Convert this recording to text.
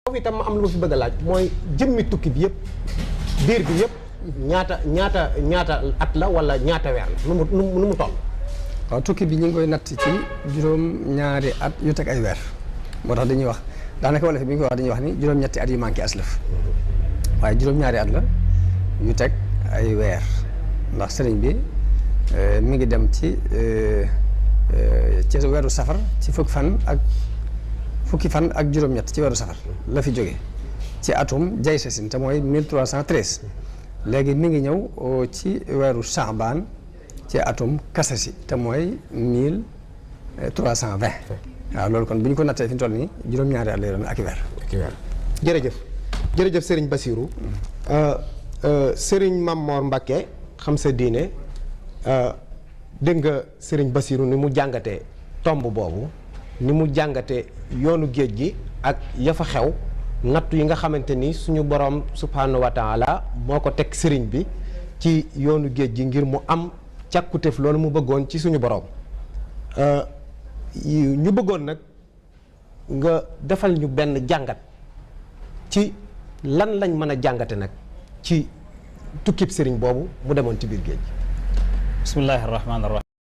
foofu itam ma am lu ma fi bëgg a laaj mooy jëmmi tukki bi yëpp biir bi yëpp ñaata at la wala ñaata weer la nu mu toll. waaw tukki bi ñu ngi koy natt ci juróom-ñaari at yu teg ay weer moo tax dañuy wax daanaka wala fi bi ñu koy wax dañuy wax ni juróom-ñetti at yu manqué aslëf waaye juróom-ñaari at la yu teg ay weer ndax sëriñ bi mi ngi dem ci weeru safar ci fukki fan ak juróom-ñett ci weeru safar la fi jóge ci atum jay sasin te mooy 1313 léegi mi ngi ñëw ci weeru Saabaan ci atum kasasi te mooy 1320 waaw loolu kon bu ñu ko nattee fi ñu toll nii juróom-ñaari at lay doon ak i weer. jërëjëf Serigne Bassirou Serigne Mamor Mbacké xam sa diine dégg nga Serigne Bassirou ni mu jàngatee tomb boobu ni mu jàngatee yoonu géej gi ak ya fa xew nattu yi nga xamante ni suñu borom subhanahu wa taala moo ko teg Serigne bi ci yoonu géej gi ngir mu am càkkutéef loolu mu bëggoon ci suñu borom ñu bëggoon nag nga defal ñu benn jàngat ci lan lañ mën a jàngate nag ci tukkib Serigne boobu mu demoon ci biir géej gi. bismillahi rahmaani rahim